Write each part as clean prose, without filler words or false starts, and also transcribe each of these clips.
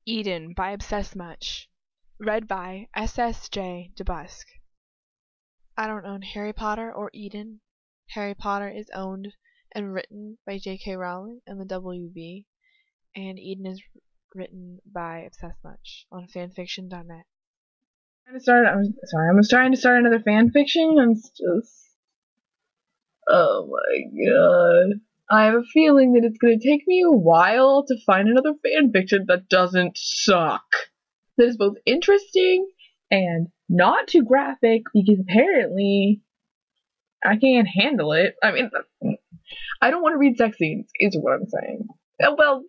Eden by Obsessmuch. Read by SSJDeBusk. I don't own Harry Potter or Eden. Harry Potter is owned and written by J.K. Rowling and the WB, and Eden is written by Obsessmuch on fanfiction.net. I was trying to start another fanfiction, and it's just, oh my god. I have a feeling that it's going to take me a while to find another fanfiction that doesn't suck. That is both interesting and not too graphic, because apparently I can't handle it. I mean, I don't want to read sex scenes, is what I'm saying. Well,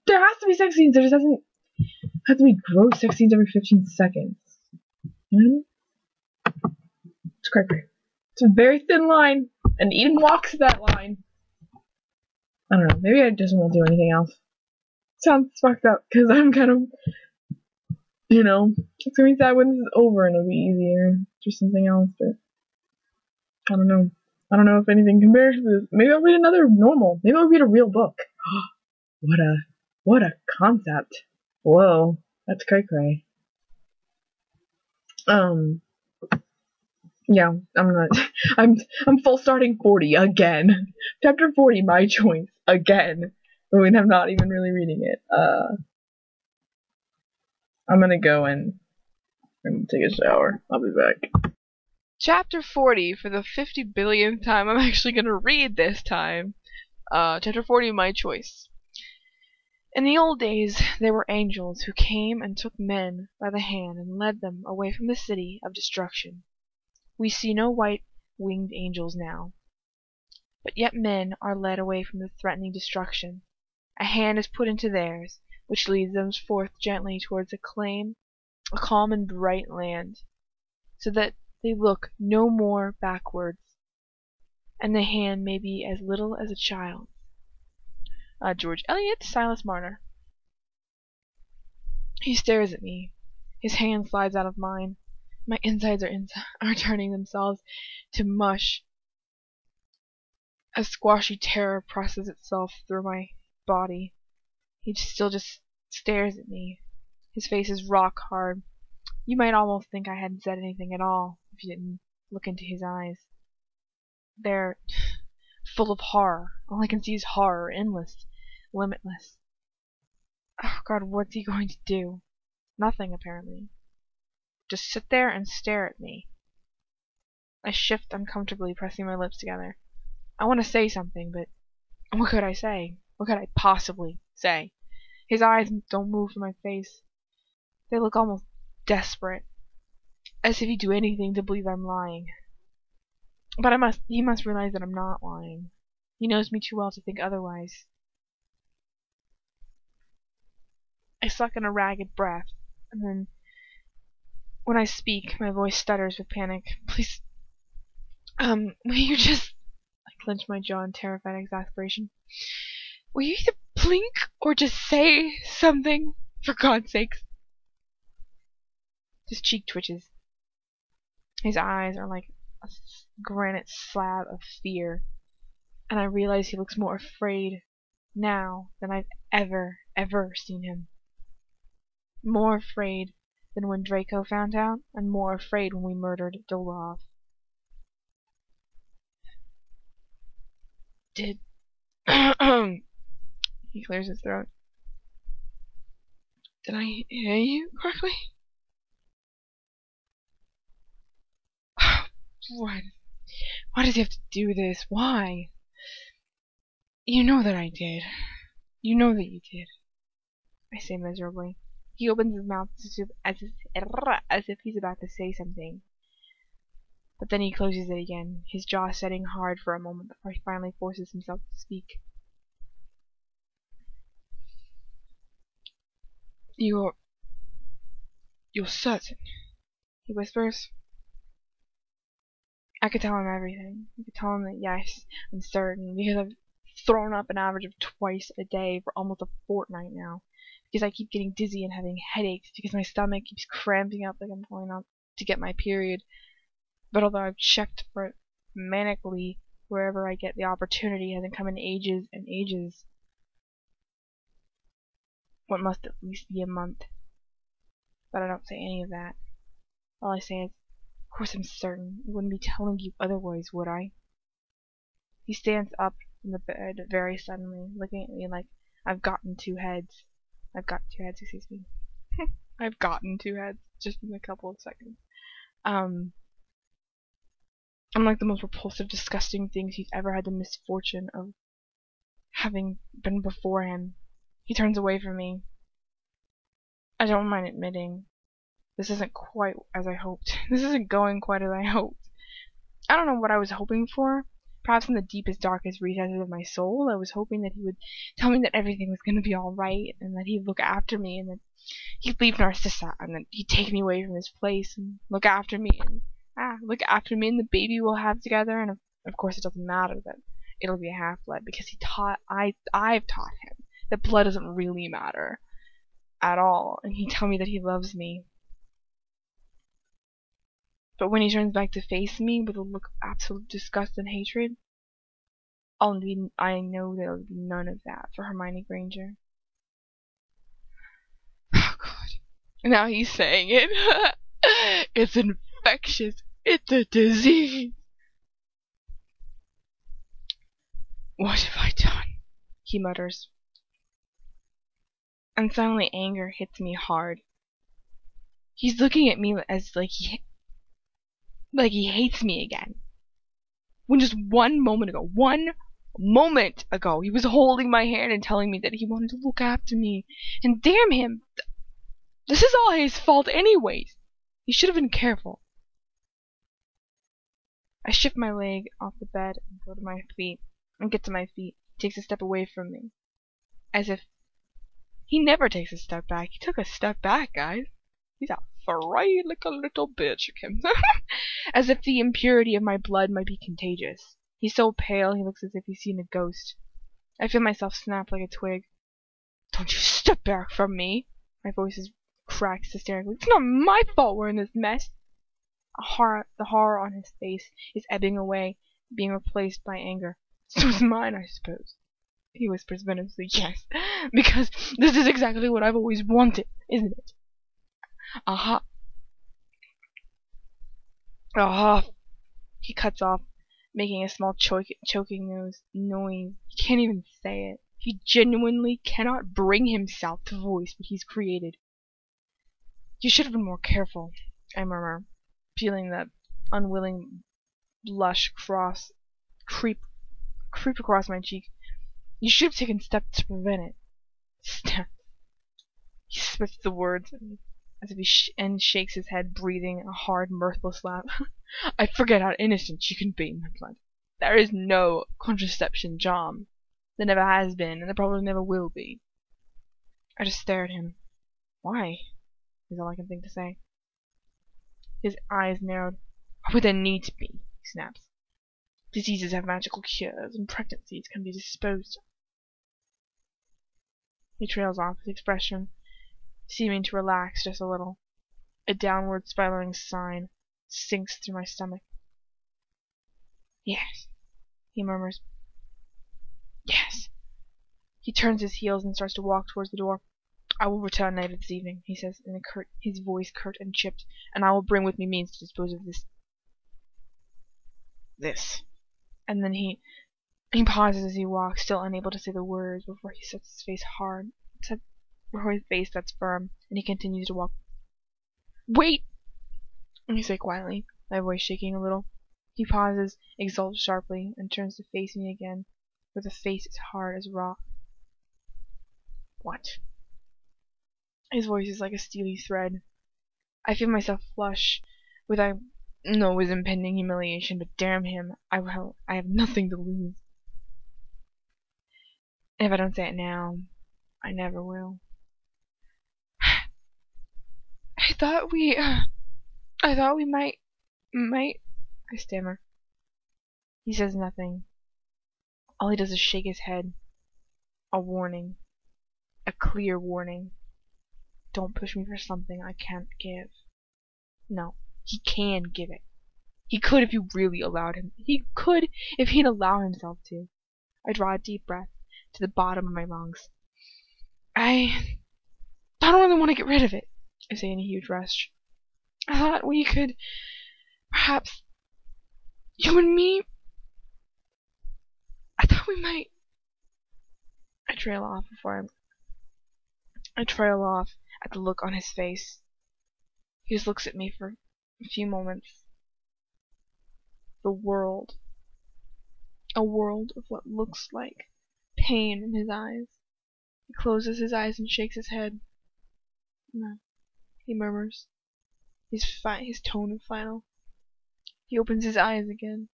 there has to be sex scenes, there just doesn't have to be gross sex scenes every 15 seconds. You know? It's cray-cray. It's a very thin line, and Eden walks that line. I don't know, maybe I just won't do anything else. Sounds fucked up, because I'm kind of, you know, it's gonna be sad when this is over and it'll be easier to do something else, but I don't know. I don't know if anything compares to this. Maybe I'll read another normal. Maybe I'll read a real book. What a concept. Whoa, that's cray-cray. Yeah, I'm full starting 40 again. Chapter 40, my choice, again. When I'm not even really reading it. I'm gonna go and take a shower. I'll be back. Chapter 40, for the 50 billionth time, I'm actually gonna read this time. Chapter 40, my choice. In the old days, there were angels who came and took men by the hand and led them away from the city of destruction. We see no white-winged angels now, but yet men are led away from the threatening destruction. A hand is put into theirs, which leads them forth gently towards a calm and bright land, so that they look no more backwards, and the hand may be as little as a child. George Eliot, Silas Marner. He stares at me. His hand slides out of mine. My insides are turning themselves to mush. A squashy terror presses itself through my body. He still just stares at me. His face is rock hard. You might almost think I hadn't said anything at all if you didn't look into his eyes. They're full of horror. All I can see is horror, endless, limitless. Oh God, what's he going to do? Nothing, apparently. Just sit there and stare at me. I shift uncomfortably, pressing my lips together. I want to say something, but what could I say? What could I possibly say? His eyes don't move from my face. They look almost desperate, as if he'd do anything to believe I'm lying. But he must realize that I'm not lying. He knows me too well to think otherwise. I suck in a ragged breath, and then when I speak, my voice stutters with panic. Please, will you just... I clench my jaw in terrified exasperation. Will you either blink or just say something, for God's sakes? His cheek twitches. His eyes are like a granite slab of fear, and I realize he looks more afraid now than I've ever seen him. More afraid than when Draco found out, and more afraid when we murdered Dolov. Did... He clears his throat. Did I hear you correctly? Why does he have to do this? Why? You know that I did. You know that you did. I say miserably. He opens his mouth as if he's about to say something. But then he closes it again, his jaw setting hard for a moment before he finally forces himself to speak. You're certain, he whispers. I could tell him everything. I could tell him that yes, I'm certain, because I've thrown up an average of twice a day for almost a fortnight now. Because I keep getting dizzy and having headaches, because my stomach keeps cramping up like I'm going up to get my period. But although I've checked for it manically wherever I get the opportunity, it hasn't come in ages and ages. what must at least be a month. But I don't say any of that. All I say is, of course I'm certain. I wouldn't be telling you otherwise, would I? He stands up from the bed very suddenly, looking at me like I've gotten 2 heads. I've got 2 heads, excuse me. I've gotten 2 heads just in a couple of seconds. I'm like the most repulsive, disgusting things he's ever had the misfortune of having been before him. He turns away from me. I don't mind admitting, this isn't quite as I hoped. This isn't going quite as I hoped. I don't know what I was hoping for. Perhaps in the deepest, darkest recesses of my soul, I was hoping that he would tell me that everything was going to be alright, and that he'd look after me, and that he'd leave Narcissa, and that he'd take me away from this place, and look after me, and the baby we'll have together, and of course it doesn't matter that it'll be a half-blood, because I've taught him that blood doesn't really matter at all, and he'd tell me that he loves me. But when he turns back to face me with a look of absolute disgust and hatred, I know there'll be none of that for Hermione Granger. Oh God. Now he's saying it. It's infectious. It's a disease. What have I done? He mutters. And suddenly anger hits me hard. He's looking at me as like he hates me again. When just one moment ago, he was holding my hand and telling me that he wanted to look after me. And damn him, this is all his fault anyways. He should have been careful. I shift my leg off the bed and go to my feet, and get to my feet. He takes a step away from me. As if he never takes a step back. He took a step back, guys. He's afraid like a little bitch. As if the impurity of my blood might be contagious. He's so pale he looks as if he's seen a ghost. I feel myself snap like a twig. Don't you step back from me! My voice is cracked hysterically. It's not my fault we're in this mess. The horror on his face is ebbing away, being replaced by anger. So is mine, I suppose. He whispers venomously. Yes, because this is exactly what I've always wanted, isn't it? Aha. Aha. He cuts off, making a small choking noise. He can't even say it. He genuinely cannot bring himself to voice what he's created. You should have been more careful, I murmur, feeling that unwilling blush creep across my cheek. You should have taken steps to prevent it. Steps. He spits the words as if and shakes his head, breathing a hard, mirthless laugh. I forget how innocent you can be, my blood. There is no contraception charm. There never has been, and there probably never will be. I just stare at him. Why? Is all I can think to say. His eyes narrowed. Why would there need to be? He snaps. Diseases have magical cures, and pregnancies can be disposed of. He trails off, his expression seeming to relax just a little. A downward spiraling sign sinks through my stomach. Yes, he murmurs. Yes. He turns his heels and starts to walk towards the door. I will return later this evening, he says, in his voice curt and chipped, and I will bring with me means to dispose of this. And then he pauses as he walks, still unable to say the words, before he sets his face before his face that's firm, and he continues to walk. Wait! I say quietly, my voice shaking a little. He pauses, exults sharply, and turns to face me again, with a face as hard as rock. What? His voice is like a steely thread. I feel myself flush with I know his impending humiliation, but damn him, I have nothing to lose. And if I don't say it now, I never will. I thought we might, I stammer. He says nothing. All he does is shake his head. A warning. A clear warning. Don't push me for something I can't give. No, he can give it. He could if you really allowed him. He could if he'd allow himself to. I draw a deep breath to the bottom of my lungs. I I don't really want to get rid of it, I say in a huge rush. I thought we could, perhaps, you and me, I thought we might. I trail off at the look on his face. He just looks at me for a few moments. A world of what looks like pain in his eyes. He closes his eyes and shakes his head. No, he murmurs. His tone is final. He opens his eyes again,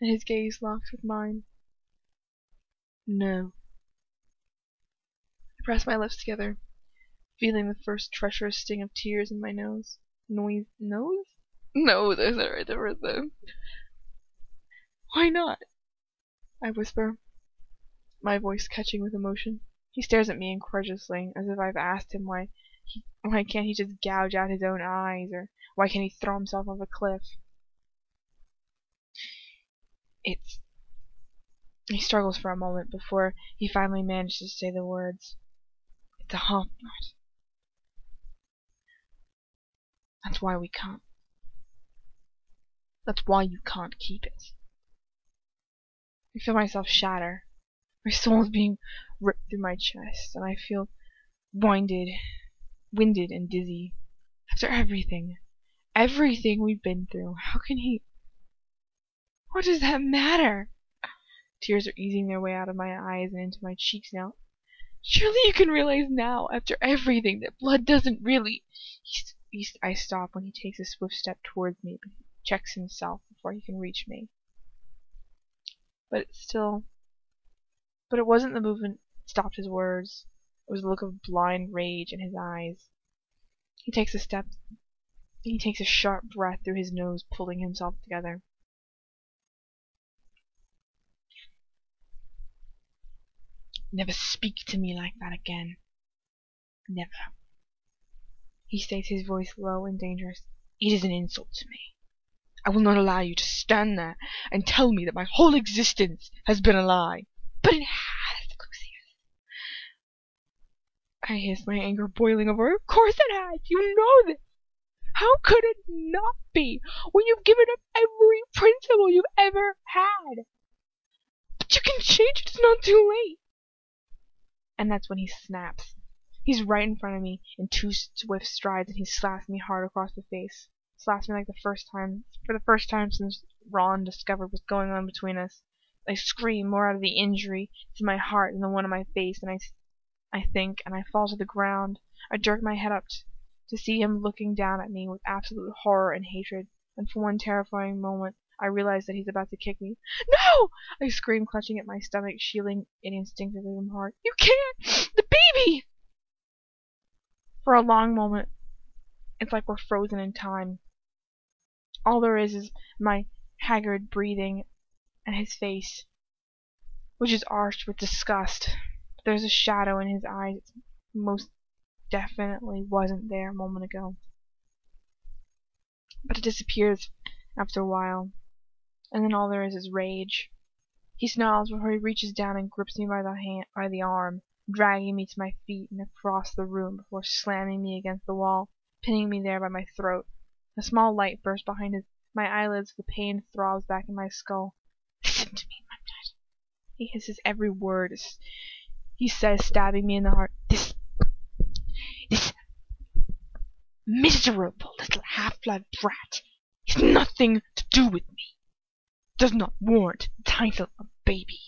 and his gaze locks with mine. No. I press my lips together, feeling the first treacherous sting of tears in my nose. Nose? No, there's not right there, though. Why not? I whisper, my voice catching with emotion. He stares at me incredulously, as if I've asked him why can't he just gouge out his own eyes, or why can't he throw himself off a cliff? He struggles for a moment before he finally manages to say the words. It's a half knot. That's why you can't keep it. I feel myself shatter. My soul is being ripped through my chest, and I feel winded and dizzy. After everything we've been through, how can he... What does that matter? Tears are easing their way out of my eyes and into my cheeks now. Surely you can realize now, after everything, that blood doesn't really... I stop when he takes a swift step towards me, but he checks himself before he can reach me. But it wasn't the movement that stopped his words. It was the look of blind rage in his eyes. He takes a step. He takes a sharp breath through his nose, pulling himself together. Never speak to me like that again. Never. He states, his voice low and dangerous. It is an insult to me. I will not allow you to stand there and tell me that my whole existence has been a lie. But it has, Lucius. I hiss, my anger boiling over. Of course it has. You know this. How could it not be when you've given up every principle you've ever had? But you can change it. It's not too late. And that's when he snaps. He's right in front of me in 2 swift strides, and he slaps me hard across the face. Slaps me like for the first time since Ron discovered what's going on between us. I scream more out of the injury to my heart than the one on my face, and I think, and I fall to the ground. I jerk my head up to see him looking down at me with absolute horror and hatred, and for one terrifying moment I realize that he's about to kick me. No! I scream, clutching at my stomach, shielding it instinctively from heart. You can't! The baby! For a long moment, it's like we're frozen in time. All there is my haggard breathing and his face, which is arched with disgust. There's a shadow in his eyes that most definitely wasn't there a moment ago. But it disappears after a while, and then all there is rage. He snarls before he reaches down and grips me by the arm, dragging me to my feet and across the room before slamming me against the wall, pinning me there by my throat. A small light bursts behind my eyelids, the pain throbs back in my skull. Listen to me, Mudblood. He hisses every word he says, stabbing me in the heart. This miserable little half-blood brat has nothing to do with me. Does not warrant the title of baby.